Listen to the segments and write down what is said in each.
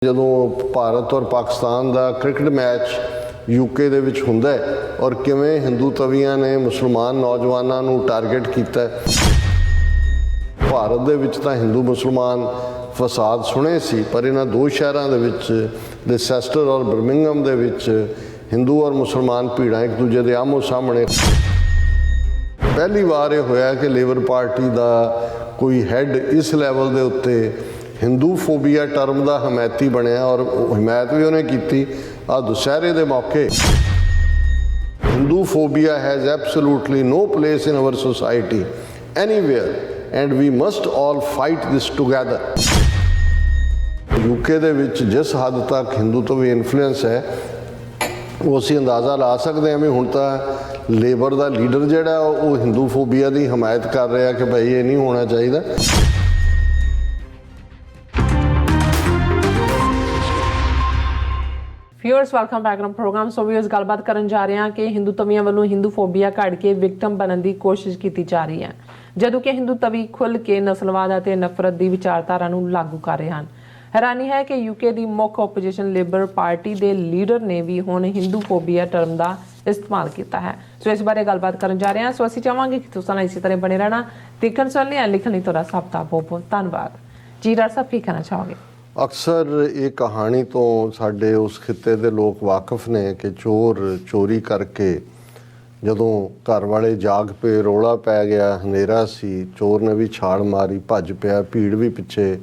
ਜਦੋਂ ਭਾਰਤ ਔਰ ਪਾਕਿਸਤਾਨ ਦਾ cricket match UK ਦੇ ਵਿੱਚ ਹੁੰਦਾ ਹੈ ਔਰ ਕਿਵੇਂ ਹਿੰਦੂ ਤਵੀਆਂ ਨੇ ਮੁਸਲਮਾਨ ਨੌਜਵਾਨਾਂ ਨੂੰ ਟਾਰਗੇਟ ਕੀਤਾ ਹੈ। ਭਾਰਤ ਦੇ ਵਿੱਚ ਤਾਂ ਹਿੰਦੂ ਮੁਸਲਮਾਨ ਫਸਾਦ ਸੁਣੇ ਸੀ, ਪਰ ਇਹਨਾਂ ਦੋ ਸ਼ਹਿਰਾਂ ਦੇ ਵਿੱਚ ਲੈਸੈਸਟਰ ਔਰ ਬਰਮਿੰਘਮ ਦੇ ਵਿੱਚ ਹਿੰਦੂ ਔਰ ਮੁਸਲਮਾਨ ਭੀੜਾਂ ਇੱਕ ਦੂਜੇ ਦੇ ਆਮੋ ਸਾਹਮਣੇ। ਪਹਿਲੀ ਵਾਰ ਇਹ ਹੋਇਆ ਕਿ ਲੇਬਰ ਪਾਰਟੀ ਦਾ ਕੋਈ ਹੈੱਡ ਇਸ ਲੈਵਲ ਦੇ ਉੱਤੇ ਹਿੰਦੂ ਫੋਬੀਆ ਟਰਮ ਦਾ ਹਮਾਇਤੀ ਬਣਿਆ ਔਰ ਹਮਾਇਤ ਵੀ ਉਹਨੇ ਕੀਤੀ ਆ ਦੁਸਹਿਰੇ ਦੇ ਮੌਕੇ। Hindu phobia has absolutely no place in our society anywhere and we must all fight this together। UK ਦੇ ਵਿੱਚ ਜਿਸ ਹੱਦ ਤੱਕ ਹਿੰਦੂ ਤੋਂ ਵੀ ਇਨਫਲੂਐਂਸ ਹੈ ਉਹ ਅਸੀਂ ਅੰਦਾਜ਼ਾ ਲਾ ਸਕਦੇ ਹਾਂ ਵੀ ਹੁਣ ਤਾਂ ਲੇਬਰ ਦਾ ਲੀਡਰ ਜਿਹੜਾ ਉਹ ਹਿੰਦੂ ਫੋਬੀਆ ਦੀ ਹਮਾਇਤ ਕਰ ਰਿਹਾ ਕਿ ਭਾਈ ਇਹ ਨਹੀਂ ਹੋਣਾ ਚਾਹੀਦਾ। Viewers welcome back to program. So viewers ਗੱਲਬਾਤ ਕਰਨ ਜਾ ਰਹੇ ਹਾਂ ਕਿ ਹਿੰਦੂ ਤਵੀਆਂ ਵੱਲੋਂ ਹਿੰਦੂ ਫੋਬੀਆ ਘੜ ਕੇ ਵਿਕਟਮ ਬਣਨ ਦੀ ਕੋਸ਼ਿਸ਼ ਕੀਤੀ ਜਾ ਰਹੀ ਹੈ, ਜਦੋਂ ਕਿ ਹਿੰਦੂ ਤਵੀ ਖੁੱਲ੍ਹ ਕੇ ਨਸਲਵਾਦ ਅਤੇ ਨਫ਼ਰਤ ਦੀ ਵਿਚਾਰਧਾਰਾ ਨੂੰ ਲਾਗੂ ਕਰ ਰਹੇ ਹਨ। ਹੈਰਾਨੀ ਹੈ ਕਿ ਯੂਕੇ ਦੀ ਮੁੱਖ ਓਪੋਜੀਸ਼ਨ ਲੇਬਰ ਪਾਰਟੀ ਦੇ ਲੀਡਰ ਨੇ ਵੀ ਹੁਣ ਹਿੰਦੂ ਫੋਬੀਆ ਟਰਮ ਦਾ ਇਸਤੇਮਾਲ ਕੀਤਾ ਹੈ। ਸੋ ਇਸ ਬਾਰੇ ਗੱਲਬਾਤ ਕਰਨ ਜਾ ਰਹੇ ਹਾਂ। ਸੋ ਅਸੀਂ ਚਾਹਾਂਗੇ ਕਿ ਤੁਸੀਂ ਨਾਲ ਇਸੇ ਤਰ੍ਹਾਂ ਬਣੇ ਰਹਿਣਾ। ਦੇਖਣ ਸੁਣਨ ਲਈ ਲਿਖਣ ਲਈ ਤੁਹਾਡਾ ਸਭ ਦਾ ਬਹੁਤ ਬਹੁਤ ਧੰਨਵਾਦ ਜੀ। ਡਾਕਟਰ ਸਾਹਿਬ ਕੀ ਕਹਿਣਾ ਚਾਹੋਗੇ? ਅਕਸਰ ਇਹ ਕਹਾਣੀ ਤੋਂ ਸਾਡੇ ਉਸ ਖਿੱਤੇ ਦੇ ਲੋਕ ਵਾਕਿਫ ਨੇ ਕਿ ਚੋਰ ਚੋਰੀ ਕਰਕੇ ਜਦੋਂ ਘਰ ਵਾਲੇ ਜਾਗ ਪਏ, ਰੌਲਾ ਪੈ ਗਿਆ, ਹਨੇਰਾ ਸੀ, ਚੋਰ ਨੇ ਵੀ ਛਾਲ ਮਾਰੀ, ਭੱਜ ਪਿਆ, ਭੀੜ ਵੀ ਪਿੱਛੇ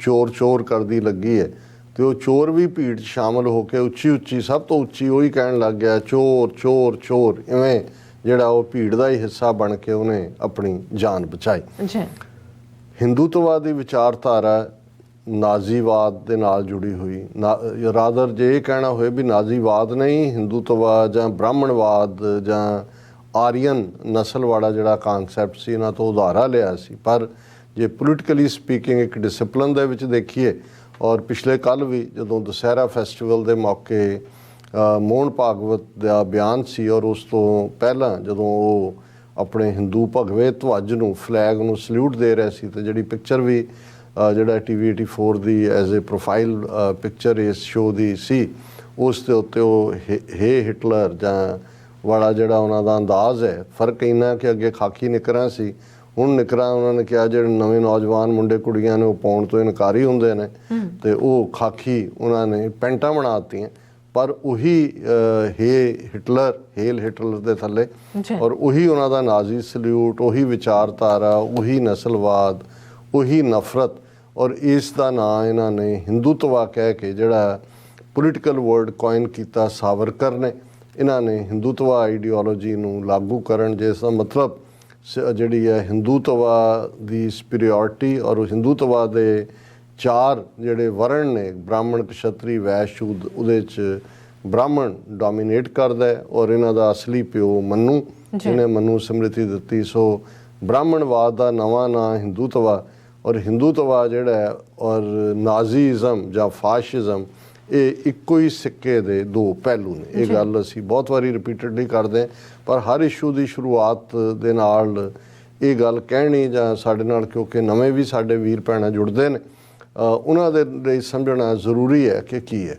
ਚੋਰ ਚੋਰ ਕਰਦੀ ਲੱਗੀ ਹੈ ਅਤੇ ਉਹ ਚੋਰ ਵੀ ਭੀੜ 'ਚ ਸ਼ਾਮਲ ਹੋ ਕੇ ਉੱਚੀ ਉੱਚੀ ਸਭ ਤੋਂ ਉੱਚੀ ਉਹੀ ਕਹਿਣ ਲੱਗ ਗਿਆ ਚੋਰ ਚੋਰ ਚੋਰ। ਇਵੇਂ ਜਿਹੜਾ ਉਹ ਭੀੜ ਦਾ ਹੀ ਹਿੱਸਾ ਬਣ ਕੇ ਉਹਨੇ ਆਪਣੀ ਜਾਨ ਬਚਾਈ। ਹਿੰਦੂਤਵਾਦ ਦੀ ਵਿਚਾਰਧਾਰਾ ਨਾਜ਼ੀਵਾਦ ਦੇ ਨਾਲ ਜੁੜੀ ਹੋਈ, ਰਾਦਰ ਜੇ ਇਹ ਕਹਿਣਾ ਹੋਏ ਵੀ ਨਾਜ਼ੀਵਾਦ ਨਹੀਂ, ਹਿੰਦੂਤਵਾਦ ਜਾਂ ਬ੍ਰਾਹਮਣਵਾਦ ਜਾਂ ਆਰੀਅਨ ਨਸਲ ਵਾਲਾ ਜਿਹੜਾ ਕਾਨਸੈਪਟ ਸੀ ਇਹਨਾਂ ਤੋਂ ਉਧਾਰਾ ਲਿਆ ਸੀ। ਪਰ ਜੇ ਪੋਲੀਟੀਕਲੀ ਸਪੀਕਿੰਗ ਇੱਕ ਡਿਸਪਲਿਨ ਦੇ ਵਿੱਚ ਦੇਖੀਏ ਔਰ ਪਿਛਲੇ ਕੱਲ੍ਹ ਵੀ ਜਦੋਂ ਦੁਸਹਿਰਾ ਫੈਸਟੀਵਲ ਦੇ ਮੌਕੇ ਮੋਹਨ ਭਾਗਵਤ ਦਾ ਬਿਆਨ ਸੀ ਔਰ ਉਸ ਤੋਂ ਪਹਿਲਾਂ ਜਦੋਂ ਉਹ ਆਪਣੇ ਹਿੰਦੂ ਭਗਵੇ ਧਵਜ ਨੂੰ ਫਲੈਗ ਨੂੰ ਸਲੂਟ ਦੇ ਰਹੇ ਸੀ ਅਤੇ ਜਿਹੜੀ ਪਿਕਚਰ ਵੀ ਜਿਹੜਾ TV 84 the as a profile picture ਇਸ ਸ਼ੋਅ ਦੀ ਸੀ, ਉਸ ਦੇ ਉੱਤੇ ਉਹ ਹੇ ਹਿਟਲਰ ਜਾਂ ਵਾਲਾ ਜਿਹੜਾ ਉਹਨਾਂ ਦਾ ਅੰਦਾਜ਼ ਹੈ। ਫਰਕ ਇੰਨਾ ਕਿ ਅੱਗੇ ਖਾਕੀ ਨਿੱਕਰਾਂ ਸੀ, ਹੁਣ ਨਿੱਕਰਾਂ ਉਹਨਾਂ ਨੇ ਕਿਹਾ ਜਿਹੜੇ ਨਵੇਂ ਨੌਜਵਾਨ ਮੁੰਡੇ ਕੁੜੀਆਂ ਨੇ ਉਹ ਪਾਉਣ ਤੋਂ ਇਨਕਾਰੀ ਹੁੰਦੇ ਨੇ ਅਤੇ ਉਹ ਖਾਕੀ ਉਹਨਾਂ ਨੇ ਪੈਂਟਾਂ ਬਣਾ ਦਿੱਤੀਆਂ। ਪਰ ਉਹੀ ਹੇਲ ਹਿਟਲਰ ਦੇ ਥੱਲੇ ਔਰ ਉਹੀ ਉਹਨਾਂ ਦਾ ਨਾਜ਼ੀ ਸਲੂਟ, ਉਹੀ ਵਿਚਾਰਧਾਰਾ, ਉਹੀ ਨਸਲਵਾਦ, ਉਹੀ ਨਫ਼ਰਤ ਔਰ ਇਸ ਦਾ ਨਾਂ ਇਹਨਾਂ ਨੇ ਹਿੰਦੂਤਵਾ ਕਹਿ ਕੇ ਜਿਹੜਾ ਪੋਲੀਟੀਕਲ ਵਰਡ ਕੋਇਨ ਕੀਤਾ ਸਾਵਰਕਰ ਨੇ। ਇਹਨਾਂ ਨੇ ਹਿੰਦੂਤਵਾ ਆਈਡੀਓਲੋਜੀ ਨੂੰ ਲਾਗੂ ਕਰਨ, ਜਿਸ ਦਾ ਮਤਲਬ ਜਿਹੜੀ ਹੈ ਹਿੰਦੂਤਵਾ ਦੀ ਸੁਪੀਰੀਓਰਿਟੀ ਔਰ ਹਿੰਦੂਤਵਾ ਦੇ ਚਾਰ ਜਿਹੜੇ ਵਰਣ ਨੇ ਬ੍ਰਾਹਮਣ, ਕਸ਼ਤਰੀ, ਵੈਸ਼, ਸ਼ੂਦ, ਉਹਦੇ 'ਚ ਬ੍ਰਾਹਮਣ ਡੋਮੀਨੇਟ ਕਰਦਾ ਔਰ ਇਹਨਾਂ ਦਾ ਅਸਲੀ ਪਿਓ ਮਨੂੰ, ਜਿਹਨੇ ਮਨੂੰ ਸਮ੍ਰਿਤੀ ਦਿੱਤੀ। ਸੋ ਬ੍ਰਾਹਮਣਵਾਦ ਦਾ ਨਵਾਂ ਨਾਂ ਹਿੰਦੂਤਵਾ ਔਰ ਹਿੰਦੂਤਵਾ ਜਿਹੜਾ ਔਰ ਨਾਜ਼ੀਜ਼ਮ ਜਾਂ ਫਾਸ਼ਿਜ਼ਮ ਇਹ ਇੱਕੋ ਹੀ ਸਿੱਕੇ ਦੇ ਦੋ ਪਹਿਲੂ ਨੇ। ਇਹ ਗੱਲ ਅਸੀਂ ਬਹੁਤ ਵਾਰੀ ਰਿਪੀਟਡਲੀ ਕਰਦੇ ਪਰ ਹਰ ਇਸ਼ੂ ਦੀ ਸ਼ੁਰੂਆਤ ਦੇ ਨਾਲ ਇਹ ਗੱਲ ਕਹਿਣੀ ਜਾਂ ਸਾਡੇ ਨਾਲ ਕਿਉਂਕਿ ਨਵੇਂ ਵੀ ਸਾਡੇ ਵੀਰ ਭੈਣਾਂ ਜੁੜਦੇ ਨੇ ਉਹਨਾਂ ਦੇ ਲਈ ਸਮਝਣਾ ਜ਼ਰੂਰੀ ਹੈ ਕਿ ਕੀ ਹੈ।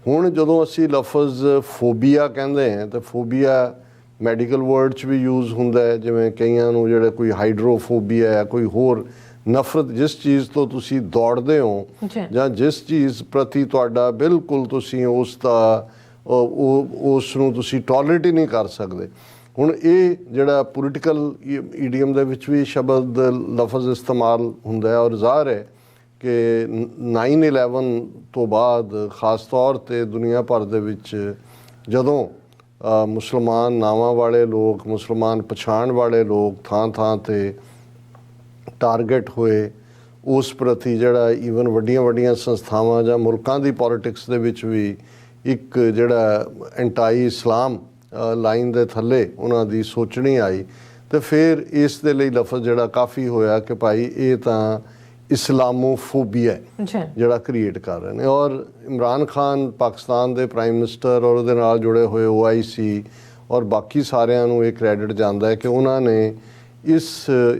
ਹੁਣ ਜਦੋਂ ਅਸੀਂ ਲਫ਼ਜ਼ ਫੋਬੀਆ ਕਹਿੰਦੇ ਹਾਂ ਤਾਂ ਫੋਬੀਆ ਮੈਡੀਕਲ ਵਰਡ 'ਚ ਵੀ ਯੂਜ਼ ਹੁੰਦਾ ਹੈ, ਜਿਵੇਂ ਕਈਆਂ ਨੂੰ ਜਿਹੜਾ ਕੋਈ ਹਾਈਡਰੋਫੋਬੀਆ ਹੈ, ਕੋਈ ਹੋਰ ਨਫ਼ਰਤ, ਜਿਸ ਚੀਜ਼ ਤੋਂ ਤੁਸੀਂ ਦੌੜਦੇ ਹੋ ਜਾਂ ਜਿਸ ਚੀਜ਼ ਪ੍ਰਤੀ ਤੁਹਾਡਾ ਬਿਲਕੁਲ ਤੁਸੀਂ ਉਸ ਦਾ ਉਸ ਨੂੰ ਤੁਸੀਂ ਟੋਲਰੇਟ ਹੀ ਨਹੀਂ ਕਰ ਸਕਦੇ। ਹੁਣ ਇਹ ਜਿਹੜਾ ਪੋਲੀਟੀਕਲ ਈਡੀਅਮ ਦੇ ਵਿੱਚ ਵੀ ਸ਼ਬਦ ਲਫ਼ਜ਼ ਇਸਤੇਮਾਲ ਹੁੰਦਾ ਹੈ ਔਰ ਜ਼ਾਹਰ ਹੈ ਕਿ 9/11 ਤੋਂ ਬਾਅਦ ਖ਼ਾਸ ਤੌਰ 'ਤੇ ਦੁਨੀਆ ਭਰ ਦੇ ਵਿੱਚ ਜਦੋਂ ਮੁਸਲਮਾਨ ਨਾਵਾਂ ਵਾਲੇ ਲੋਕ, ਮੁਸਲਮਾਨ ਪਛਾਣ ਵਾਲੇ ਲੋਕ ਥਾਂ ਥਾਂ 'ਤੇ ਟਾਰਗੇਟ ਹੋਏ, ਉਸ ਪ੍ਰਤੀ ਜਿਹੜਾ ਈਵਨ ਵੱਡੀਆਂ ਵੱਡੀਆਂ ਸੰਸਥਾਵਾਂ ਜਾਂ ਮੁਲਕਾਂ ਦੀ ਪੋਲੀਟਿਕਸ ਦੇ ਵਿੱਚ ਵੀ ਇੱਕ ਜਿਹੜਾ ਐਂਟਾਈ ਇਸਲਾਮ ਲਾਈਨ ਦੇ ਥੱਲੇ ਉਹਨਾਂ ਦੀ ਸੋਚਣੀ ਆਈ ਅਤੇ ਫਿਰ ਇਸ ਦੇ ਲਈ ਲਫ਼ਜ਼ ਜਿਹੜਾ ਕਾਫੀ ਹੋਇਆ ਕਿ ਭਾਈ ਇਹ ਤਾਂ ਇਸਲਾਮੋਫੋਬੀਆ ਜਿਹੜਾ ਕ੍ਰੀਏਟ ਕਰ ਰਹੇ ਨੇ। ਔਰ ਇਮਰਾਨ ਖਾਨ ਪਾਕਿਸਤਾਨ ਦੇ ਪ੍ਰਾਈਮ ਮਿਨਿਸਟਰ ਔਰ ਉਹਦੇ ਨਾਲ ਜੁੜੇ ਹੋਏ OIC ਔਰ ਬਾਕੀ ਸਾਰਿਆਂ ਨੂੰ ਇਹ ਕ੍ਰੈਡਿਟ ਜਾਂਦਾ ਹੈ ਕਿ ਉਹਨਾਂ ਨੇ ਇਸ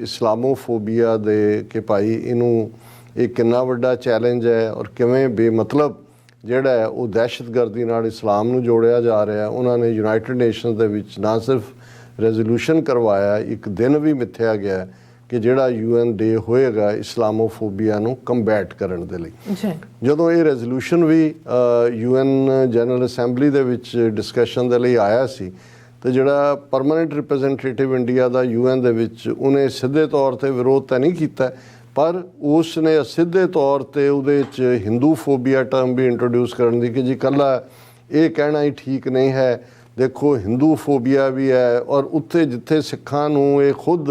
ਇਸਲਾਮੋਫੋਬੀਆ ਦੇ ਕਿ ਭਾਈ ਇਹਨੂੰ ਇਹ ਕਿੰਨਾ ਵੱਡਾ ਚੈਲੰਜ ਹੈ ਔਰ ਕਿਵੇਂ ਬੇਮਤਲਬ ਜਿਹੜਾ ਹੈ ਉਹ ਦਹਿਸ਼ਤਗਰਦੀ ਨਾਲ ਇਸਲਾਮ ਨੂੰ ਜੋੜਿਆ ਜਾ ਰਿਹਾ। ਉਹਨਾਂ ਨੇ ਯੂਨਾਈਟਿਡ ਨੇਸ਼ਨਸ ਦੇ ਵਿੱਚ ਨਾ ਸਿਰਫ ਰੈਜ਼ੋਲੂਸ਼ਨ ਕਰਵਾਇਆ, ਇੱਕ ਦਿਨ ਵੀ ਮਿੱਥਿਆ ਗਿਆ ਕਿ ਜਿਹੜਾ UN ਡੇ ਹੋਏਗਾ ਇਸਲਾਮੋਫੋਬੀਆ ਨੂੰ ਕੰਬੈਟ ਕਰਨ ਦੇ ਲਈ। ਜਦੋਂ ਇਹ ਰੈਜ਼ੋਲੂਸ਼ਨ ਵੀ UN ਜਨਰਲ ਅਸੈਂਬਲੀ ਦੇ ਵਿੱਚ ਡਿਸਕਸ਼ਨ ਦੇ ਲਈ ਆਇਆ ਸੀ ਤੇ ਜਿਹੜਾ ਪਰਮਾਨੈਂਟ ਰਿਪਰੈਜ਼ੈਂਟੇਟਿਵ ਇੰਡੀਆ ਦਾ UN ਦੇ ਵਿੱਚ ਉਹਨੇ ਸਿੱਧੇ ਤੌਰ ਤੇ ਵਿਰੋਧ ਤਾਂ ਨਹੀਂ ਕੀਤਾ, ਪਰ ਉਸ ਨੇ ਸਿੱਧੇ ਤੌਰ ਤੇ ਉਹਦੇ 'ਚ ਹਿੰਦੂ ਫੋਬੀਆ ਟਰਮ ਵੀ ਇੰਟਰੋਡਿਊਸ ਕਰਨ ਦੀ ਕਿ ਜੀ ਇਕੱਲਾ ਇਹ ਕਹਿਣਾ ਹੀ ਠੀਕ ਨਹੀਂ ਹੈ, ਦੇਖੋ ਹਿੰਦੂ ਫੋਬੀਆ ਵੀ ਹੈ। ਔਰ ਉੱਥੇ ਜਿੱਥੇ ਸਿੱਖਾਂ ਨੂੰ ਇਹ ਖੁਦ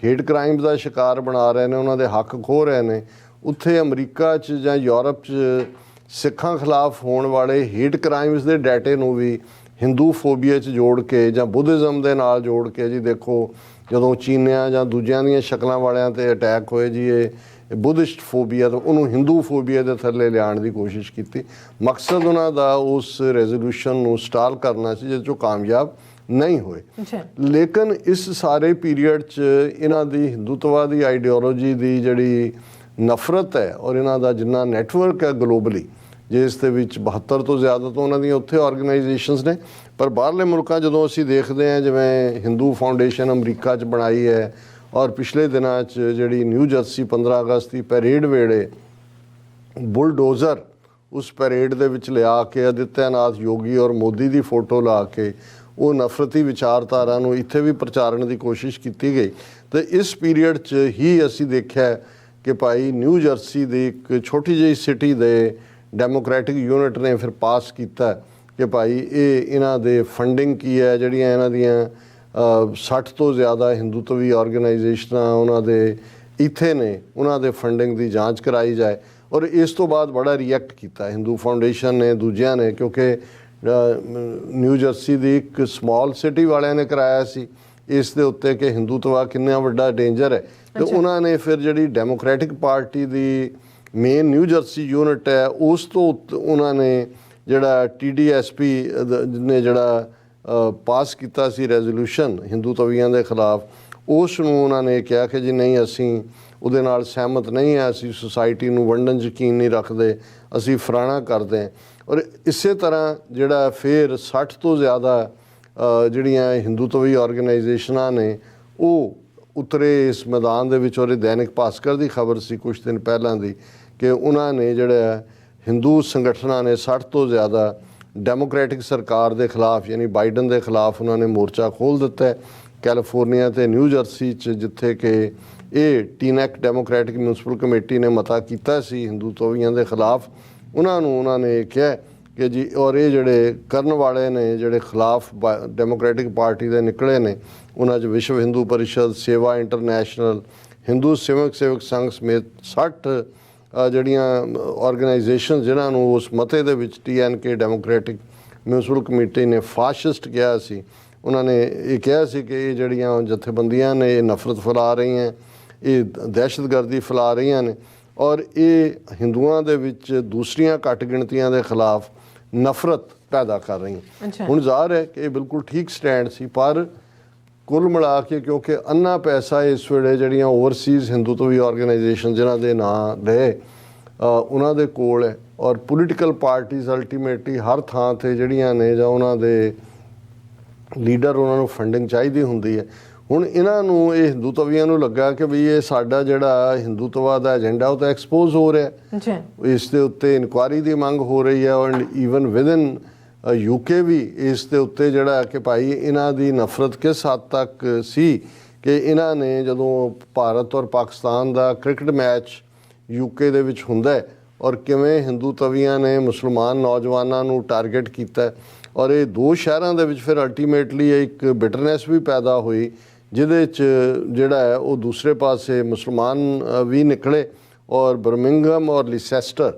ਹੇਟ ਕ੍ਰਾਈਮਸ ਦਾ ਸ਼ਿਕਾਰ ਬਣਾ ਰਹੇ ਨੇ, ਉਹਨਾਂ ਦੇ ਹੱਕ ਖੋਹ ਰਹੇ ਨੇ, ਉੱਥੇ ਅਮਰੀਕਾ 'ਚ ਜਾਂ ਯੂਰਪ 'ਚ ਸਿੱਖਾਂ ਖਿਲਾਫ ਹੋਣ ਵਾਲੇ ਹੇਟ ਕ੍ਰਾਈਮਸ ਦੇ ਡਾਟੇ ਨੂੰ ਵੀ ਹਿੰਦੂ ਫੋਬੀਆ 'ਚ ਜੋੜ ਕੇ ਜਾਂ ਬੁੱਧਿਜ਼ਮ ਦੇ ਨਾਲ ਜੋੜ ਕੇ ਜੀ ਦੇਖੋ ਜਦੋਂ ਚੀਨਿਆਂ ਜਾਂ ਦੂਜਿਆਂ ਦੀਆਂ ਸ਼ਕਲਾਂ ਵਾਲਿਆਂ 'ਤੇ ਅਟੈਕ ਹੋਏ ਜੀ ਇਹ ਬੁੱਧਿਸਟ ਫੋਬੀਆ ਤੋਂ ਉਹਨੂੰ ਹਿੰਦੂ ਫੋਬੀਆ ਦੇ ਥੱਲੇ ਲਿਆਉਣ ਦੀ ਕੋਸ਼ਿਸ਼ ਕੀਤੀ। ਮਕਸਦ ਉਹਨਾਂ ਦਾ ਉਸ ਰੈਜ਼ੋਲੂਸ਼ਨ ਨੂੰ ਸਟਾਲ ਕਰਨਾ ਸੀ ਜਿਸ 'ਚੋਂ ਕਾਮਯਾਬ ਨਹੀਂ ਹੋਏ। ਲੇਕਿਨ ਇਸ ਸਾਰੇ ਪੀਰੀਅਡ 'ਚ ਇਹਨਾਂ ਦੀ ਹਿੰਦੂਤਵਾਦੀ ਆਈਡੀਓਲੋਜੀ ਦੀ ਜਿਹੜੀ ਨਫ਼ਰਤ ਹੈ ਔਰ ਇਹਨਾਂ ਦਾ ਜਿੰਨਾ ਨੈਟਵਰਕ ਹੈ ਗਲੋਬਲੀ, ਜਿਸ ਦੇ ਵਿੱਚ 72 ਤੋਂ ਜ਼ਿਆਦਾ ਤੋਂ ਉਹਨਾਂ ਦੀਆਂ ਉੱਥੇ ਆਰਗੇਨਾਈਜੇਸ਼ਨਸ ਨੇ, ਪਰ ਬਾਹਰਲੇ ਮੁਲਕਾਂ ਜਦੋਂ ਅਸੀਂ ਦੇਖਦੇ ਹਾਂ ਜਿਵੇਂ ਹਿੰਦੂ ਫਾਊਂਡੇਸ਼ਨ ਅਮਰੀਕਾ 'ਚ ਬਣਾਈ ਹੈ ਔਰ ਪਿਛਲੇ ਦਿਨਾਂ 'ਚ ਜਿਹੜੀ ਨਿਊ ਜਰਸੀ 15 ਅਗਸਤ ਦੀ ਪੈਰੇਡ ਵੇਲੇ ਬੁਲਡੋਜ਼ਰ ਉਸ ਪੈਰੇਡ ਦੇ ਵਿੱਚ ਲਿਆ ਕੇ ਆਦਿੱਤਿਆਨਾਥ ਯੋਗੀ ਔਰ ਮੋਦੀ ਦੀ ਫੋਟੋ ਲਾ ਕੇ ਉਹ ਨਫ਼ਰਤੀ ਵਿਚਾਰਧਾਰਾ ਨੂੰ ਇੱਥੇ ਵੀ ਪ੍ਰਚਾਰਨ ਦੀ ਕੋਸ਼ਿਸ਼ ਕੀਤੀ ਗਈ। ਤੇ ਇਸ ਪੀਰੀਅਡ 'ਚ ਹੀ ਅਸੀਂ ਦੇਖਿਆ ਕਿ ਭਾਈ ਨਿਊ ਜਰਸੀ ਦੀ ਇੱਕ ਛੋਟੀ ਜਿਹੀ ਸਿਟੀ ਦੇ ਡੈਮੋਕ੍ਰੈਟਿਕ ਯੂਨਿਟ ਨੇ ਫਿਰ ਪਾਸ ਕੀਤਾ ਕਿ ਭਾਈ ਇਹ ਇਹਨਾਂ ਦੇ ਫੰਡਿੰਗ ਕੀ ਹੈ, ਜਿਹੜੀਆਂ ਇਹਨਾਂ ਦੀਆਂ 60 ਤੋਂ ਜ਼ਿਆਦਾ ਹਿੰਦੂਤਵੀ ਆਰਗੇਨਾਈਜੇਸ਼ਨਾਂ ਉਹਨਾਂ ਦੇ ਇੱਥੇ ਨੇ, ਉਹਨਾਂ ਦੇ ਫੰਡਿੰਗ ਦੀ ਜਾਂਚ ਕਰਾਈ ਜਾਏ। ਔਰ ਇਸ ਤੋਂ ਬਾਅਦ ਬੜਾ ਰਿਐਕਟ ਕੀਤਾ ਹਿੰਦੂ ਫਾਊਂਡੇਸ਼ਨ ਨੇ, ਦੂਜਿਆਂ ਨੇ, ਕਿਉਂਕਿ ਨਿਊ ਜਰਸੀ ਦੀ ਇੱਕ ਸਮਾਲ ਸਿਟੀ ਵਾਲਿਆਂ ਨੇ ਕਰਾਇਆ ਸੀ ਇਸ ਦੇ ਉੱਤੇ ਕਿ ਹਿੰਦੂਤਵਾ ਕਿੰਨਾ ਵੱਡਾ ਡੇਂਜਰ ਹੈ। ਤੇ ਉਹਨਾਂ ਨੇ ਫਿਰ ਜਿਹੜੀ ਡੈਮੋਕ੍ਰੈਟਿਕ ਪਾਰਟੀ ਦੀ ਮੇਨ ਨਿਊ ਜਰਸੀ ਯੂਨਿਟ ਹੈ ਉਸ ਤੋਂ ਉਹਨਾਂ ਨੇ ਜਿਹੜਾ TDSP ਨੇ ਜਿਹੜਾ ਪਾਸ ਕੀਤਾ ਸੀ ਰੈਜ਼ੋਲੂਸ਼ਨ ਹਿੰਦੂ ਤਵੀਆਂ ਦੇ ਖਿਲਾਫ, ਉਸ ਨੂੰ ਉਹਨਾਂ ਨੇ ਕਿਹਾ ਕਿ ਜੀ ਨਹੀਂ ਅਸੀਂ ਉਹਦੇ ਨਾਲ ਸਹਿਮਤ ਨਹੀਂ ਹਾਂ, ਅਸੀਂ ਸੁਸਾਇਟੀ ਨੂੰ ਵੰਡਣ 'ਚ ਯਕੀਨ ਨਹੀਂ ਰੱਖਦੇ, ਅਸੀਂ ਫਲਾਣਾ ਕਰਦੇ ਹਾਂ। ਔਰ ਇਸੇ ਤਰ੍ਹਾਂ ਜਿਹੜਾ ਫਿਰ 60 ਤੋਂ ਜ਼ਿਆਦਾ ਜਿਹੜੀਆਂ ਹਿੰਦੂਤਵੀ ਆਰਗੇਨਾਈਜੇਸ਼ਨਾਂ ਨੇ ਉਹ ਉਤਰੇ ਇਸ ਮੈਦਾਨ ਦੇ ਵਿੱਚ। ਔਰ ਦੈਨਿਕ ਭਾਸਕਰ ਦੀ ਖਬਰ ਸੀ ਕੁਝ ਦਿਨ ਪਹਿਲਾਂ ਦੀ ਕਿ ਉਹਨਾਂ ਨੇ ਜਿਹੜਾ ਹਿੰਦੂ ਸੰਗਠਨਾਂ ਨੇ 60 ਤੋਂ ਜ਼ਿਆਦਾ ਡੈਮੋਕ੍ਰੈਟਿਕ ਸਰਕਾਰ ਦੇ ਖਿਲਾਫ ਯਾਨੀ ਬਾਈਡਨ ਦੇ ਖਿਲਾਫ ਉਹਨਾਂ ਨੇ ਮੋਰਚਾ ਖੋਲ੍ਹ ਦਿੱਤਾ ਹੈ ਕੈਲੀਫੋਰਨੀਆ ਤੇ ਨਿਊ ਜਰਸੀ 'ਚ, ਜਿੱਥੇ ਕਿ ਇਹ ਟੀਨੈਕ ਡੈਮੋਕ੍ਰੈਟਿਕ ਮਿਊਨਿਸਪਲ ਕਮੇਟੀ ਨੇ ਮਤਾ ਕੀਤਾ ਸੀ ਹਿੰਦੂਤਵੀਆਂ ਦੇ ਖਿਲਾਫ। ਉਹਨਾਂ ਨੇ ਕਿਹਾ ਕਿ ਜੀ ਔਰ ਇਹ ਜਿਹੜੇ ਕਰਨ ਵਾਲੇ ਨੇ ਜਿਹੜੇ ਖਿਲਾਫ ਡੈਮੋਕ੍ਰੈਟਿਕ ਪਾਰਟੀ ਦੇ ਨਿਕਲੇ ਨੇ ਉਹਨਾਂ 'ਚ ਵਿਸ਼ਵ ਹਿੰਦੂ ਪਰਿਸ਼ਦ, ਸੇਵਾ ਇੰਟਰਨੈਸ਼ਨਲ, ਹਿੰਦੂ ਸੇਵਕ ਸੰਘ ਸਮੇਤ 60 ਜਿਹੜੀਆਂ ਆਰਗੇਨਾਈਜੇਸ਼ਨ ਜਿਨ੍ਹਾਂ ਨੂੰ ਉਸ ਮਤੇ ਦੇ ਵਿੱਚ TNK ਡੈਮੋਕ੍ਰੈਟਿਕ ਮਿਊਨਿਸਪਲ ਕਮੇਟੀ ਨੇ ਫਾਸ਼ਿਸਟ ਕਿਹਾ ਸੀ। ਉਹਨਾਂ ਨੇ ਇਹ ਕਿਹਾ ਸੀ ਕਿ ਇਹ ਜਿਹੜੀਆਂ ਜਥੇਬੰਦੀਆਂ ਨੇ ਇਹ ਨਫ਼ਰਤ ਫੈਲਾ ਰਹੀਆਂ, ਇਹ ਦਹਿਸ਼ਤਗਰਦੀ ਫੈਲਾ ਰਹੀਆਂ ਨੇ ਔਰ ਇਹ ਹਿੰਦੂਆਂ ਦੇ ਵਿੱਚ ਦੂਸਰੀਆਂ ਘੱਟ ਗਿਣਤੀਆਂ ਦੇ ਖਿਲਾਫ ਨਫ਼ਰਤ ਪੈਦਾ ਕਰ ਰਹੀਆਂ। ਹੁਣ ਜ਼ਾਹਰ ਹੈ ਕਿ ਇਹ ਬਿਲਕੁਲ ਠੀਕ ਸਟੈਂਡ ਸੀ, ਪਰ ਕੁੱਲ ਮਿਲਾ ਕੇ ਕਿਉਂਕਿ ਅੰਨਾ ਪੈਸਾ ਇਸ ਵੇਲੇ ਜਿਹੜੀਆਂ ਓਵਰਸੀਜ਼ ਹਿੰਦੂਤਵੀ ਆਰਗੇਨਾਈਜੇਸ਼ਨ ਜਿਨ੍ਹਾਂ ਦੇ ਨਾਂ ਦੇ ਉਹਨਾਂ ਦੇ ਕੋਲ ਹੈ ਔਰ ਪੋਲੀਟੀਕਲ ਪਾਰਟੀਜ਼ ਅਲਟੀਮੇਟਲੀ ਹਰ ਥਾਂ 'ਤੇ ਜਿਹੜੀਆਂ ਨੇ ਜਾਂ ਉਹਨਾਂ ਦੇ ਲੀਡਰ ਉਹਨਾਂ ਨੂੰ ਫੰਡਿੰਗ ਚਾਹੀਦੀ ਹੁੰਦੀ ਹੈ। ਹੁਣ ਇਹਨਾਂ ਨੂੰ ਇਹ ਹਿੰਦੂਤਵੀਆਂ ਨੂੰ ਲੱਗਾ ਕਿ ਵੀ ਇਹ ਸਾਡਾ ਜਿਹੜਾ ਹਿੰਦੂਤਵਾ ਦਾ ਏਜੰਡਾ ਉਹ ਤਾਂ ਐਕਸਪੋਜ਼ ਹੋ ਰਿਹਾ, ਇਸ ਦੇ ਉੱਤੇ ਇਨਕੁਆਇਰੀ ਦੀ ਮੰਗ ਹੋ ਰਹੀ ਹੈ ਔਰ ਈਵਨ ਵਿਦਨ UK ਵੀ ਇਸ ਦੇ ਉੱਤੇ ਜਿਹੜਾ ਕਿ ਭਾਈ ਇਹਨਾਂ ਦੀ ਨਫ਼ਰਤ ਕਿਸ ਹੱਦ ਤੱਕ ਸੀ ਕਿ ਇਹਨਾਂ ਨੇ ਜਦੋਂ ਭਾਰਤ ਔਰ ਪਾਕਿਸਤਾਨ ਦਾ ਕ੍ਰਿਕਟ ਮੈਚ UK ਦੇ ਵਿੱਚ ਹੁੰਦਾ ਹੈ ਔਰ ਕਿਵੇਂ ਹਿੰਦੂ ਤਵੀਆਂ ਨੇ ਮੁਸਲਮਾਨ ਨੌਜਵਾਨਾਂ ਨੂੰ ਟਾਰਗੇਟ ਕੀਤਾ ਔਰ ਇਹ ਦੋ ਸ਼ਹਿਰਾਂ ਦੇ ਵਿੱਚ ਫਿਰ ਅਲਟੀਮੇਟਲੀ ਇੱਕ ਬਿਟਰਨੈਸ ਵੀ ਪੈਦਾ ਹੋਈ ਜਿਹਦੇ 'ਚ ਜਿਹੜਾ ਹੈ ਉਹ ਦੂਸਰੇ ਪਾਸੇ ਮੁਸਲਮਾਨ ਵੀ ਨਿਕਲੇ ਔਰ ਬਰਮਿੰਘਮ ਔਰ ਲਿਸੈਸਟਰ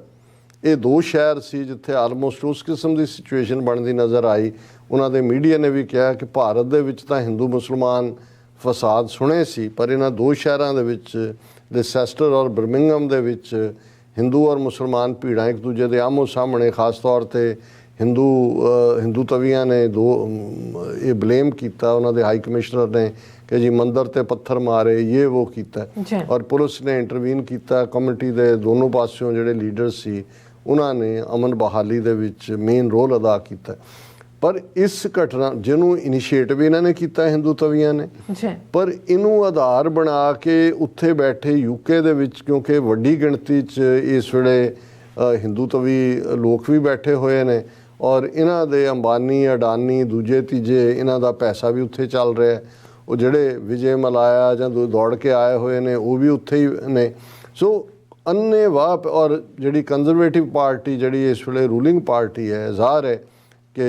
ਇਹ ਦੋ ਸ਼ਹਿਰ ਸੀ ਜਿੱਥੇ ਆਲਮੋਸਟ ਉਸ ਕਿਸਮ ਦੀ ਸਿਚੁਏਸ਼ਨ ਬਣਦੀ ਨਜ਼ਰ ਆਈ। ਉਹਨਾਂ ਦੇ ਮੀਡੀਆ ਨੇ ਵੀ ਕਿਹਾ ਕਿ ਭਾਰਤ ਦੇ ਵਿੱਚ ਤਾਂ ਹਿੰਦੂ ਮੁਸਲਮਾਨ ਫਸਾਦ ਸੁਣੇ ਸੀ, ਪਰ ਇਹਨਾਂ ਦੋ ਸ਼ਹਿਰਾਂ ਦੇ ਵਿੱਚ ਲਿਸੈਸਟਰ ਔਰ ਬਰਮਿੰਘਮ ਦੇ ਵਿੱਚ ਹਿੰਦੂ ਔਰ ਮੁਸਲਮਾਨ ਭੀੜਾਂ ਇੱਕ ਦੂਜੇ ਦੇ ਆਮੋ ਸਾਹਮਣੇ, ਖਾਸ ਤੌਰ 'ਤੇ ਹਿੰਦੂ ਤਵੀਆਂ ਨੇ ਇਹ ਬਲੇਮ ਕੀਤਾ ਉਹਨਾਂ ਦੇ ਹਾਈ ਕਮਿਸ਼ਨਰ ਨੇ ਕਿ ਜੀ ਮੰਦਰ ਤੇ ਪੱਥਰ ਮਾਰੇ, ਇਹ ਉਹ ਕੀਤਾ ਔਰ ਪੁਲਿਸ ਨੇ ਇੰਟਰਵੀਨ ਕੀਤਾ। ਕਮਿਊਨਿਟੀ ਦੇ ਦੋਨੋਂ ਪਾਸਿਓਂ ਜਿਹੜੇ ਲੀਡਰ ਸੀ ਉਹਨਾਂ ਨੇ ਅਮਨ ਬਹਾਲੀ ਦੇ ਵਿੱਚ ਮੇਨ ਰੋਲ ਅਦਾ ਕੀਤਾ। ਪਰ ਇਸ ਘਟਨਾ ਜਿਹਨੂੰ ਇਨੀਸ਼ੀਏਟਿਵ ਇਹਨਾਂ ਨੇ ਕੀਤਾ ਹਿੰਦੂ ਤਵੀਆਂ ਨੇ, ਪਰ ਇਹਨੂੰ ਆਧਾਰ ਬਣਾ ਕੇ ਉੱਥੇ ਬੈਠੇ ਯੂਕੇ ਦੇ ਵਿੱਚ, ਕਿਉਂਕਿ ਵੱਡੀ ਗਿਣਤੀ 'ਚ ਇਸ ਵੇਲੇ ਹਿੰਦੂ ਤਵੀ ਲੋਕ ਵੀ ਬੈਠੇ ਹੋਏ ਨੇ ਔਰ ਇਹਨਾਂ ਦੇ ਅੰਬਾਨੀ ਅਡਾਨੀ ਦੂਜੇ ਤੀਜੇ ਇਹਨਾਂ ਦਾ ਪੈਸਾ ਵੀ ਉੱਥੇ ਚੱਲ ਰਿਹਾ। ਉਹ ਜਿਹੜੇ ਵਿਜੇ ਮਲਾਇਆ ਜਾਂ ਦੌੜ ਕੇ ਆਏ ਹੋਏ ਨੇ ਉਹ ਵੀ ਉੱਥੇ ਹੀ ਨੇ। ਸੋ ਅੰਨ੍ਹੇਵਾਹ ਔਰ ਜਿਹੜੀ ਕੰਜ਼ਰਵੇਟਿਵ ਪਾਰਟੀ ਜਿਹੜੀ ਇਸ ਵੇਲੇ ਰੂਲਿੰਗ ਪਾਰਟੀ ਹੈ, ਜ਼ਾਹਰ ਹੈ ਕਿ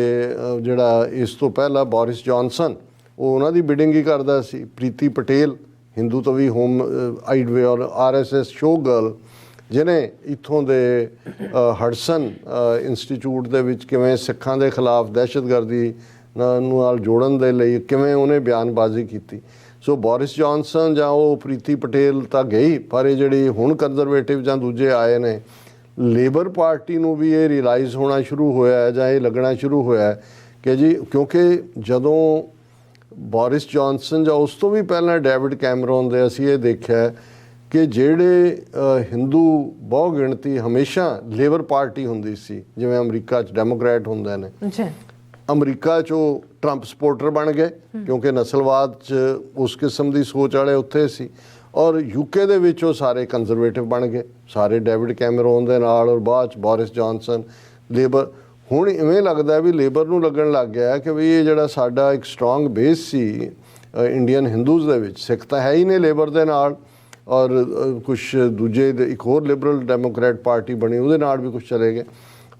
ਜਿਹੜਾ ਇਸ ਤੋਂ ਪਹਿਲਾਂ ਬੋਰਿਸ ਜੌਨਸਨ ਉਹ ਉਹਨਾਂ ਦੀ ਬਿਡਿੰਗ ਹੀ ਕਰਦਾ ਸੀ। ਪ੍ਰੀਤੀ ਪਟੇਲ ਹਿੰਦੂ ਤਵੀ ਹੋਮ ਆਈਡਵੇ ਔਰ RSS ਸ਼ੋ ਗਰਲ, ਜਿਹਨੇ ਇੱਥੋਂ ਦੇ ਹਡਸਨ ਇੰਸਟੀਚਿਊਟ ਦੇ ਵਿੱਚ ਕਿਵੇਂ ਸਿੱਖਾਂ ਦੇ ਖਿਲਾਫ ਦਹਿਸ਼ਤਗਰਦੀ ਨਾਲ ਜੋੜਨ ਦੇ ਲਈ ਕਿਵੇਂ ਉਹਨੇ ਬਿਆਨਬਾਜ਼ੀ ਕੀਤੀ। ਸੋ ਬੋਰਿਸ ਜੌਨਸਨ ਜਾਂ ਉਹ ਪ੍ਰੀਤੀ ਪਟੇਲ ਤਾਂ ਗਈ, ਪਰ ਇਹ ਜਿਹੜੀ ਹੁਣ ਕੰਜ਼ਰਵੇਟਿਵ ਜਾਂ ਦੂਜੇ ਆਏ ਨੇ, ਲੇਬਰ ਪਾਰਟੀ ਨੂੰ ਵੀ ਇਹ ਰਿਅਲਾਈਜ਼ ਹੋਣਾ ਸ਼ੁਰੂ ਹੋਇਆ ਜਾਂ ਇਹ ਲੱਗਣਾ ਸ਼ੁਰੂ ਹੋਇਆ ਕਿ ਜੀ, ਕਿਉਂਕਿ ਜਦੋਂ ਬੋਰਿਸ ਜੌਨਸਨ ਜਾਂ ਉਸ ਤੋਂ ਵੀ ਪਹਿਲਾਂ ਡੇਵਿਡ ਕੈਮਰੋਨ ਦੇ ਅਸੀਂ ਇਹ ਦੇਖਿਆ ਕਿ ਜਿਹੜੇ ਹਿੰਦੂ ਬਹੁ ਗਿਣਤੀ ਹਮੇਸ਼ਾ ਲੇਬਰ ਪਾਰਟੀ ਹੁੰਦੀ ਸੀ, ਜਿਵੇਂ ਅਮਰੀਕਾ 'ਚ ਡੈਮੋਕ੍ਰੈਟ ਹੁੰਦੇ ਨੇ, ਅਮਰੀਕਾ 'ਚ ਉਹ ਟਰੰਪ ਸਪੋਰਟਰ ਬਣ ਗਏ ਕਿਉਂਕਿ ਨਸਲਵਾਦ 'ਚ ਉਸ ਕਿਸਮ ਦੀ ਸੋਚ ਵਾਲੇ ਉੱਥੇ ਸੀ, ਔਰ ਯੂਕੇ ਦੇ ਵਿੱਚ ਉਹ ਸਾਰੇ ਕੰਜ਼ਰਵੇਟਿਵ ਬਣ ਗਏ, ਸਾਰੇ ਡੇਵਿਡ ਕੈਮਰੋਨ ਦੇ ਨਾਲ, ਔਰ ਬਾਅਦ 'ਚ ਬੋਰਿਸ ਜੌਨਸਨ ਲੇਬਰ। ਹੁਣ ਇਵੇਂ ਲੱਗਦਾ ਵੀ ਲੇਬਰ ਨੂੰ ਲੱਗਣ ਲੱਗ ਗਿਆ ਕਿ ਵੀ ਇਹ ਜਿਹੜਾ ਸਾਡਾ ਇੱਕ ਸਟਰੋਂਗ ਬੇਸ ਸੀ ਇੰਡੀਅਨ ਹਿੰਦੂਜ਼ ਦੇ ਵਿੱਚ, ਸਿੱਖ ਤਾਂ ਹੈ ਹੀ ਨੇ ਲੇਬਰ ਦੇ ਨਾਲ, ਔਰ ਕੁਛ ਦੂਜੇ ਇੱਕ ਹੋਰ ਲਿਬਰਲ ਡੈਮੋਕ੍ਰੈਟ ਪਾਰਟੀ ਬਣੀ ਉਹਦੇ ਨਾਲ ਵੀ ਕੁਛ ਚਲੇ ਗਏ,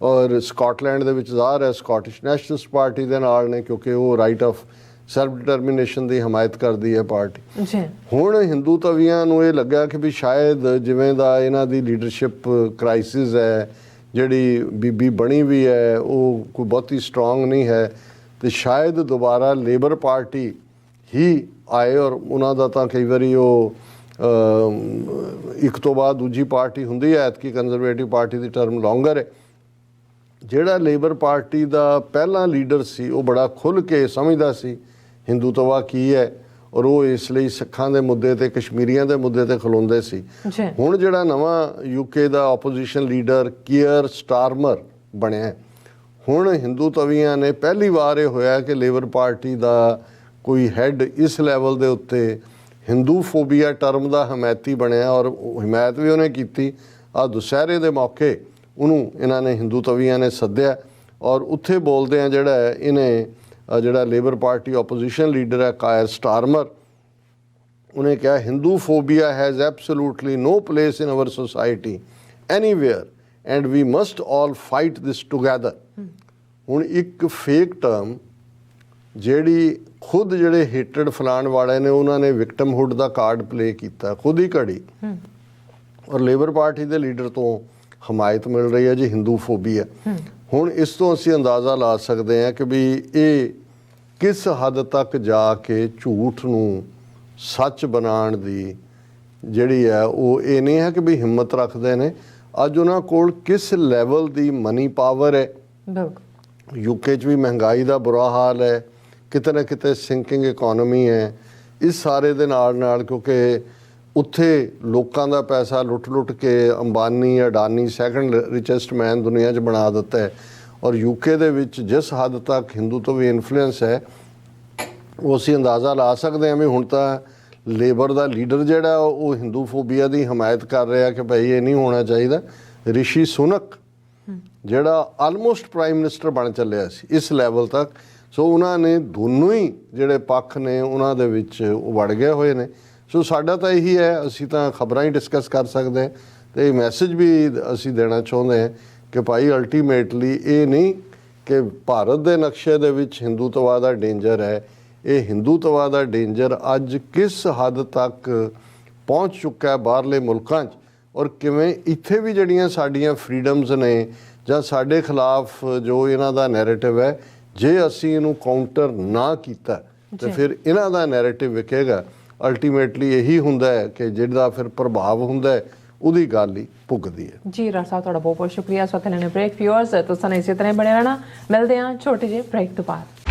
ਔਰ ਸਕਾਟਲੈਂਡ ਦੇ ਵਿੱਚ ਜ਼ਾਹਰ ਹੈ ਸਕਾਟਿਸ਼ ਨੈਸ਼ਨਲਿਸਟ ਪਾਰਟੀ ਦੇ ਨਾਲ ਨੇ ਕਿਉਂਕਿ ਉਹ ਰਾਈਟ ਆਫ ਸੈਲਫ ਡਿਟਰਮੀਨੇਸ਼ਨ ਦੀ ਹਮਾਇਤ ਕਰਦੀ ਹੈ ਪਾਰਟੀ। ਹੁਣ ਹਿੰਦੂ ਤਵੀਆਂ ਨੂੰ ਇਹ ਲੱਗਾ ਕਿ ਵੀ ਸ਼ਾਇਦ ਜਿਵੇਂ ਦਾ ਇਹਨਾਂ ਦੀ ਲੀਡਰਸ਼ਿਪ ਕ੍ਰਾਈਸਿਸ ਹੈ, ਜਿਹੜੀ ਬੀਬੀ ਬਣੀ ਵੀ ਹੈ ਉਹ ਕੋਈ ਬਹੁਤੀ ਸਟਰੋਂਗ ਨਹੀਂ ਹੈ, ਤੇ ਸ਼ਾਇਦ ਦੁਬਾਰਾ ਲੇਬਰ ਪਾਰਟੀ ਹੀ ਆਏ, ਔਰ ਉਹਨਾਂ ਦਾ ਤਾਂ ਕਈ ਵਾਰੀ ਉਹ ਇੱਕ ਤੋਂ ਬਾਅਦ ਦੂਜੀ ਪਾਰਟੀ ਹੁੰਦੀ ਹੈ, ਐਤਕੀ ਕੰਜ਼ਰਵੇਟਿਵ ਪਾਰਟੀ ਦੀ ਟਰਮ ਲੌਂਗਰ ਹੈ। ਜਿਹੜਾ ਲੇਬਰ ਪਾਰਟੀ ਦਾ ਪਹਿਲਾ ਲੀਡਰ ਸੀ ਉਹ ਬੜਾ ਖੁੱਲ੍ਹ ਕੇ ਸਮਝਦਾ ਸੀ ਹਿੰਦੂਤਵਾ ਕੀ ਹੈ, ਔਰ ਉਹ ਇਸ ਲਈ ਸਿੱਖਾਂ ਦੇ ਮੁੱਦੇ ਤੇ ਕਸ਼ਮੀਰੀਆਂ ਦੇ ਮੁੱਦੇ ਤੇ ਖਲੋਂਦੇ ਸੀ। ਹੁਣ ਜਿਹੜਾ ਨਵਾਂ ਯੂਕੇ ਦਾ ਆਪੋਜੀਸ਼ਨ ਲੀਡਰ ਕੀਅਰ ਸਟਾਰਮਰ ਬਣਿਆ, ਹੁਣ ਹਿੰਦੂ ਤਵੀਆਂ ਨੇ ਪਹਿਲੀ ਵਾਰ ਇਹ ਹੋਇਆ ਕਿ ਲੇਬਰ ਪਾਰਟੀ ਦਾ ਕੋਈ ਹੈੱਡ ਇਸ ਲੈਵਲ ਦੇ ਉੱਤੇ ਹਿੰਦੂ ਫੋਬੀਆ ਟਰਮ ਦਾ ਹਮਾਇਤੀ ਬਣਿਆ, ਔਰ ਹਮਾਇਤ ਵੀ ਉਹਨੇ ਕੀਤੀ। ਆ ਦੁਸਹਿਰੇ ਦੇ ਮੌਕੇ ਉਹਨੂੰ ਇਹਨਾਂ ਨੇ ਹਿੰਦੂ ਤਵੀਆਂ ਨੇ ਸੱਦਿਆ, ਔਰ ਉੱਥੇ ਬੋਲਦੇ ਆ ਜਿਹੜਾ ਇਹਨੇ ਜਿਹੜਾ ਲੇਬਰ ਪਾਰਟੀ ਆਪੋਜੀਸ਼ਨ ਲੀਡਰ ਹੈ ਕਾਇਰ ਸਟਾਰਮਰ, ਉਹਨੇ ਕਿਹਾ Hindu phobia has absolutely no place in our society anywhere and we must all fight this together. ਹੁਣ ਇੱਕ ਫੇਕ ਟਰਮ ਜਿਹੜੀ ਖੁਦ ਜਿਹੜੇ ਹੇਟਡ ਫਲਾਣ ਵਾਲੇ ਨੇ ਉਹਨਾਂ ਨੇ ਵਿਕਟਮਹੁੱਡ ਦਾ ਕਾਰਡ ਪਲੇ ਕੀਤਾ, ਖੁਦ ਹੀ ਘੜੀ, ਔਰ ਲੇਬਰ ਪਾਰਟੀ ਦੇ ਲੀਡਰ ਤੋਂ ਹਮਾਇਤ ਮਿਲ ਰਹੀ ਹੈ ਜੀ ਹਿੰਦੂ ਫੋਬੀਆ। ਹੁਣ ਇਸ ਤੋਂ ਅਸੀਂ ਅੰਦਾਜ਼ਾ ਲਾ ਸਕਦੇ ਹਾਂ ਕਿ ਵੀ ਇਹ ਕਿਸ ਹੱਦ ਤੱਕ ਜਾ ਕੇ ਝੂਠ ਨੂੰ ਸੱਚ ਬਣਾਉਣ ਦੀ ਜਿਹੜੀ ਹੈ ਉਹ ਇਹ ਨਹੀਂ ਹੈ ਕਿ ਵੀ ਹਿੰਮਤ ਰੱਖਦੇ ਨੇ, ਅੱਜ ਉਹਨਾਂ ਕੋਲ ਕਿਸ ਲੈਵਲ ਦੀ ਮਨੀ ਪਾਵਰ ਹੈ। ਯੂਕੇ 'ਚ ਵੀ ਮਹਿੰਗਾਈ ਦਾ ਬੁਰਾ ਹਾਲ ਹੈ, ਕਿਤੇ ਨਾ ਕਿਤੇ ਸਿੰਕਿੰਗ ਇਕੋਨਮੀ ਹੈ। ਇਸ ਸਾਰੇ ਦੇ ਨਾਲ ਕਿਉਂਕਿ ਉੱਥੇ ਲੋਕਾਂ ਦਾ ਪੈਸਾ ਲੁੱਟ ਕੇ ਅੰਬਾਨੀ ਅਡਾਨੀ ਸੈਕੰਡ ਰਿਚੈਸਟ ਮੈਨ ਦੁਨੀਆ 'ਚ ਬਣਾ ਦਿੱਤਾ ਹੈ, ਔਰ ਯੂਕੇ ਦੇ ਵਿੱਚ ਜਿਸ ਹੱਦ ਤੱਕ ਹਿੰਦੂ ਤੋਂ ਵੀ ਇਨਫਲੂਐਂਸ ਹੈ ਉਹ ਅਸੀਂ ਅੰਦਾਜ਼ਾ ਲਾ ਸਕਦੇ ਹਾਂ ਵੀ ਹੁਣ ਤਾਂ ਲੇਬਰ ਦਾ ਲੀਡਰ ਜਿਹੜਾ ਉਹ ਹਿੰਦੂ ਫੋਬੀਆ ਦੀ ਹਮਾਇਤ ਕਰ ਰਿਹਾ ਕਿ ਭਾਈ ਇਹ ਨਹੀਂ ਹੋਣਾ ਚਾਹੀਦਾ। ਰਿਸ਼ੀ ਸੁਨਕ ਜਿਹੜਾ ਆਲਮੋਸਟ ਪ੍ਰਾਈਮ ਮਿਨਿਸਟਰ ਬਣ ਚੱਲਿਆ ਸੀ ਇਸ ਲੈਵਲ ਤੱਕ, ਸੋ ਉਹਨਾਂ ਨੇ ਦੋਨੋਂ ਹੀ ਜਿਹੜੇ ਪੱਖ ਨੇ ਉਹਨਾਂ ਦੇ ਵਿੱਚ ਉਹ ਵੜ ਗਏ ਹੋਏ ਨੇ। ਸੋ ਸਾਡਾ ਤਾਂ ਇਹੀ ਹੈ, ਅਸੀਂ ਤਾਂ ਖਬਰਾਂ ਹੀ ਡਿਸਕਸ ਕਰ ਸਕਦੇ ਹਾਂ, ਅਤੇ ਮੈਸੇਜ ਵੀ ਅਸੀਂ ਦੇਣਾ ਚਾਹੁੰਦੇ ਹਾਂ ਕਿ ਭਾਈ ਅਲਟੀਮੇਟਲੀ ਇਹ ਨਹੀਂ ਕਿ ਭਾਰਤ ਦੇ ਨਕਸ਼ੇ ਦੇ ਵਿੱਚ ਹਿੰਦੂਤਵਾ ਦਾ ਡੇਂਜਰ ਹੈ, ਇਹ ਹਿੰਦੂਤਵਾ ਦਾ ਡੇਂਜਰ ਅੱਜ ਕਿਸ ਹੱਦ ਤੱਕ ਪਹੁੰਚ ਚੁੱਕਾ ਹੈ ਬਾਹਰਲੇ ਮੁਲਕਾਂ 'ਚ, ਔਰ ਕਿਵੇਂ ਇੱਥੇ ਵੀ ਜਿਹੜੀਆਂ ਸਾਡੀਆਂ ਫਰੀਡਮਸ ਨੇ ਜਾਂ ਸਾਡੇ ਖਿਲਾਫ ਜੋ ਇਹਨਾਂ ਦਾ ਨੈਰੇਟਿਵ ਹੈ, ਜੇ ਅਸੀਂ ਇਹਨੂੰ ਕਾਊਂਟਰ ਨਾ ਕੀਤਾ ਤਾਂ ਫਿਰ ਇਹਨਾਂ ਦਾ ਨੈਰੇਟਿਵ ਵਿਕੇਗਾ। ਅਲਟੀਮੇਟਲੀ ਇਹੀ ਹੁੰਦਾ ਹੈ ਕਿ ਜਿਹੜਾ ਫਿਰ ਪ੍ਰਭਾਵ ਹੁੰਦਾ ਹੈ ਉਹਦੀ ਗੱਲ ਹੀ ਭੁਗਦੀ ਹੈ। ਜੀ ਰਾਜ ਸਾਹਿਬ ਤੁਹਾਡਾ ਬਹੁਤ ਬਹੁਤ ਸ਼ੁਕਰੀਆ। ਇਸ ਵਕਤ ਲੈਣੇ ਬ੍ਰੇਕ। ਵਿਊਅਰਸ ਤੁਸੀਂ ਇਸੇ ਤਰ੍ਹਾਂ ਬਣੇ ਰਹਿਣਾ, ਮਿਲਦੇ ਹਾਂ ਛੋਟੇ ਜਿਹੇ ਬ੍ਰੇਕ ਤੋਂ ਬਾਅਦ।